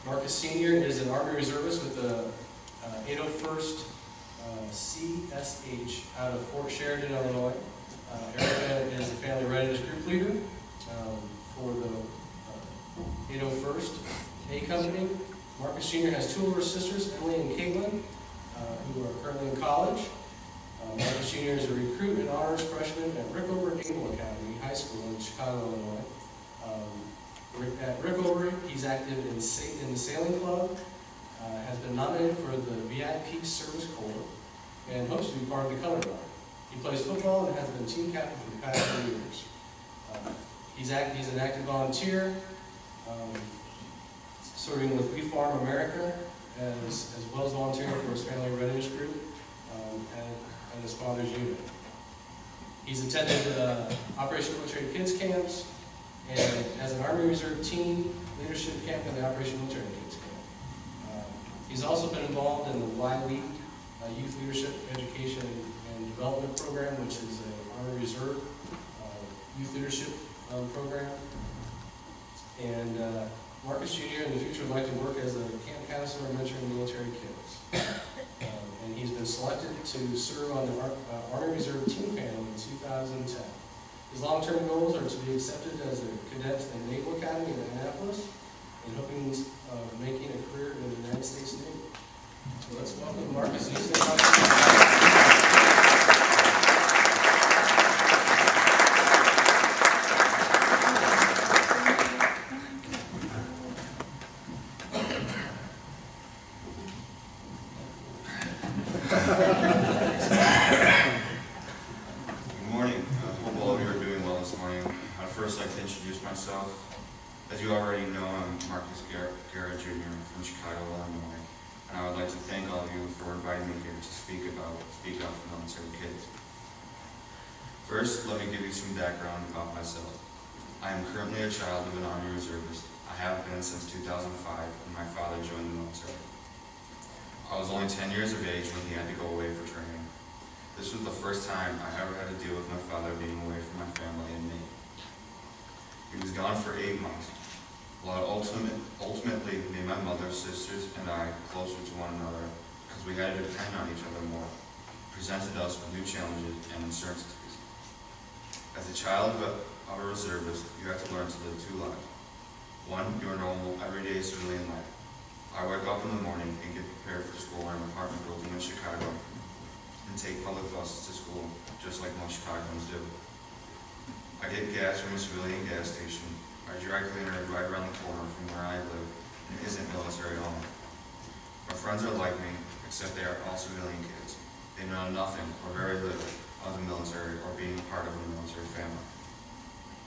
Marcus Sr. is an Army Reservist with the 801st CSH out of Fort Sheridan, Illinois. Erica is a family readiness group leader for the 801st A Company. Marcus Jr. has two older sisters, Emily and Caitlin, who are currently in college. Marcus Jr. is a recruit and honors freshman at Rickover Naval Academy High School in Chicago, Illinois. At Rickover, he's active in the Sailing Club, has been nominated for the VIP Service Corps, and hopes to be part of the Color Guard. He plays football and has been team captain for the past 3 years. He's an active volunteer, serving with We Farm America, as well as volunteering for his family readiness group and his father's unit. He's attended Operation Military Kids Camps, and as an Army Reserve Team Leadership Camp in the Operation Military Kids Camp. He's also been involved in the YLEAD Youth Leadership Education and Development Program, which is an Army Reserve Youth Leadership Program. And Marcus Jr. in the future would like to work as a camp counselor mentoring military kids. And he's been selected to serve on the Army Reserve Team Panel in 2010. His long-term goals are to be accepted as a cadet in the Naval Academy in Annapolis, and hoping of making a career in the United States Navy. So let's welcome Marcus. As you already know, I'm Marcus Garrett Jr. from Chicago, Illinois, and I would like to thank all of you for inviting me here to speak out for military kids. First, let me give you some background about myself. I am currently a child of an Army Reservist. I have been since 2005 when my father joined the military. I was only 10 years of age when he had to go away for training. This was the first time I ever had to deal with my father being away from my family and me. He was gone for 8 months. While it ultimately made my mother, sisters, and I closer to one another because we had to depend on each other more, presented us with new challenges and uncertainties. As a child of a reservist, you have to learn to live two lives. One, your normal, everyday civilian life. I wake up in the morning and get prepared for school in an apartment building in Chicago and take public buses to school, just like most Chicagoans do. I get gas from a civilian gas station. Our dry cleaner is right around the corner from where I live and isn't military owned. My friends are like me, except they are all civilian kids. They know nothing or very little of the military or being a part of a military family.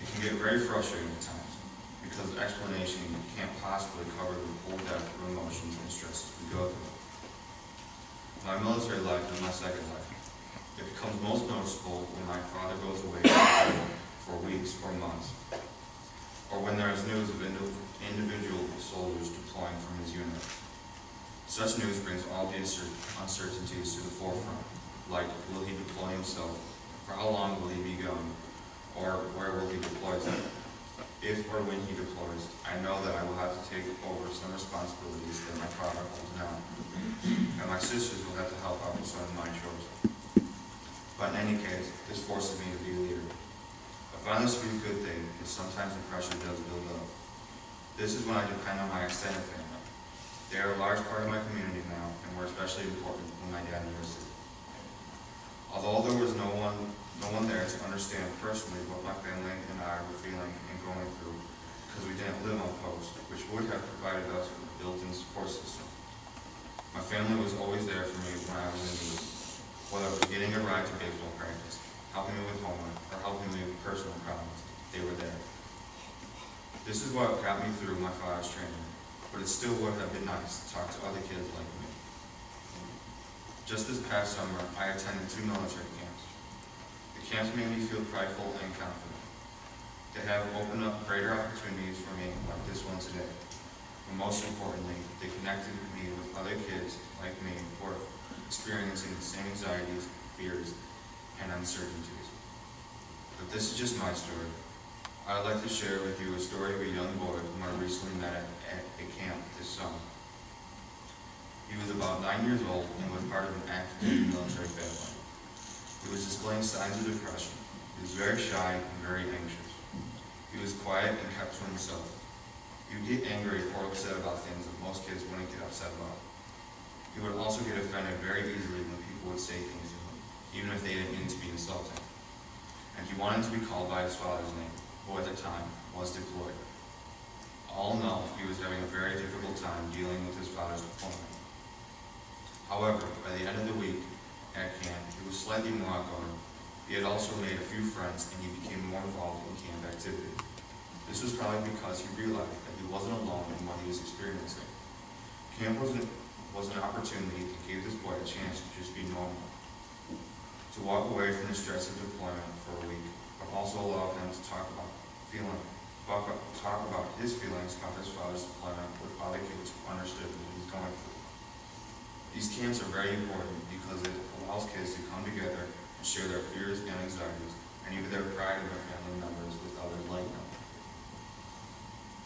It can get very frustrating at times because explanation can't possibly cover the full depth of emotions and stresses we go through. My military life is my second life. It becomes most noticeable when my father goes away for weeks or months, or when there is news of individual soldiers deploying from his unit. Such news brings all the uncertainties to the forefront, like will he deploy himself, for how long will he be gone, or where will he deploy to? If or when he deploys, I know that I will have to take over some responsibilities that my father holds now, and my sisters will have to help out with some of my chores. But in any case, this forces me to be a leader. I find this to be a good thing, because sometimes the pressure does build up. This is when I depend on my extended family. They are a large part of my community now, and were especially important when my dad enlisted. Although there was no one there to understand personally what my family and I were feeling and going through, because we didn't live on post, which would have provided us with a built-in support system. My family was always there for me when I was in need, whether it was getting a ride to baseball practice, helping me with homework, or helping me with personal problems. They were there. This is what got me through my father's training, but it still would have been nice to talk to other kids like me. Just this past summer, I attended 2 military camps. The camps made me feel prideful and confident. They have opened up greater opportunities for me like this one today. But most importantly, they connected me with other kids like me who are experiencing the same anxieties, fears, and uncertainties. But this is just my story. I would like to share with you a story of a young boy whom I recently met at a camp this summer. He was about 9 years old and was part of an active duty military family. He was displaying signs of depression. He was very shy and very anxious. He was quiet and kept to himself. He would get angry or upset about things that most kids wouldn't get upset about. He would also get offended very easily when people would say things to him, even if they didn't mean to be insulting. And he wanted to be called by his father's name, who at the time was deployed. All in all, he was having a very difficult time dealing with his father's deployment. However, by the end of the week at camp, he was slightly more outgoing. He had also made a few friends and he became more involved in camp activities. This was probably because he realized that he wasn't alone in what he was experiencing. Camp was an opportunity that gave this boy a chance to just be normal, to walk away from the stress of deployment for a week, but also allow him to talk about his feelings about his father's deployment with other kids who understood what he was going through. These camps are very important because it allows kids to come together and share their fears and anxieties, and even their pride in their family members with others like them.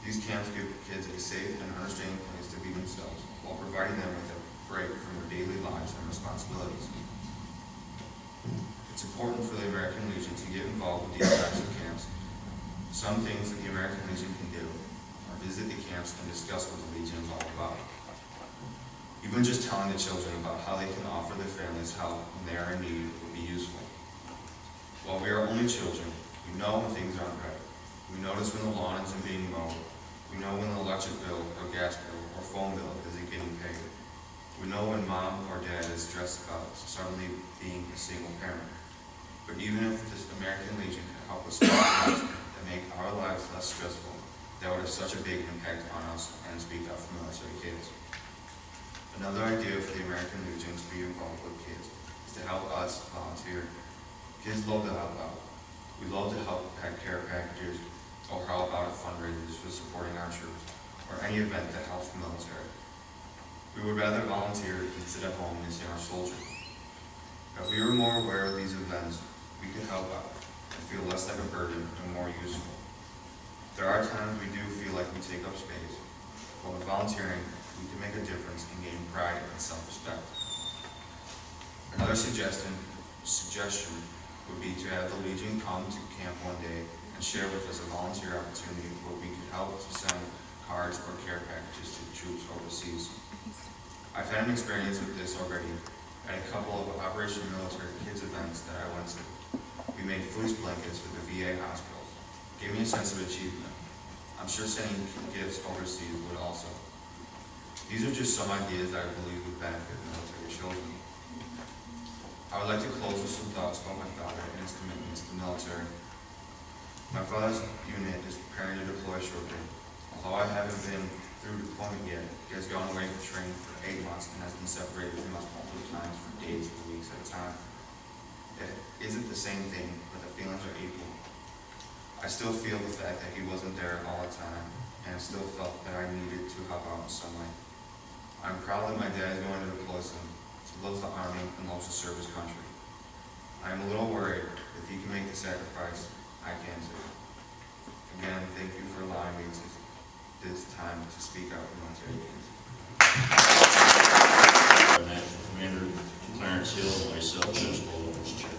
These camps give kids a safe and understanding place to be themselves, while providing them with a break from their daily lives and responsibilities. It's important for the American Legion to get involved with these types of camps. Some things that the American Legion can do are visit the camps and discuss what the Legion is all about. Even just telling the children about how they can offer their families help when they are in need would be useful. While we are only children, we know when things aren't right. We notice when the lawn isn't being mowed. We know when the electric bill or gas bill or phone bill isn't getting paid. We know when mom or dad is stressed about suddenly being a single parent. But even if this American Legion could help us start things that make our lives less stressful, that would have such a big impact on us and speak up for military kids. Another idea for the American Legion to be involved with kids is to help us volunteer. Kids love to help out. We love to help pack care packages or help out at fundraisers for supporting our troops or any event that helps the military. We would rather volunteer than sit at home missing our soldiers. If we were more aware of these events, we could help out and feel less like a burden and more useful. There are times we do feel like we take up space, but with volunteering, we can make a difference in gaining pride and self-respect. Another suggestion would be to have the Legion come to camp one day and share with us a volunteer opportunity where we could help to send cards or care packages to the troops overseas. I've had an experience with this already at a couple of Operation Military Kids events that I went to. We made fleece blankets for the VA hospitals. It gave me a sense of achievement. I'm sure sending gifts overseas would also. These are just some ideas that I believe would benefit military children. I would like to close with some thoughts about my father and his commitments to the military. My father's unit is preparing to deploy shortly. Although I haven't been through deployment yet, he has gone away for training for 8 months and has been separated from us multiple times for days or weeks at a time. It isn't the same thing, but the feelings are equal. I still feel the fact that he wasn't there all the time, and still felt that I needed to help out in some way. I'm proud that my dad is going to deploy soon. He loves the Army and loves to serve his country. I am a little worried if he can make the sacrifice, I can too. Again, thank you for allowing me this time to speak out for military kids. National Commander Clarence Hill and myself, Judge Bowles, Chair.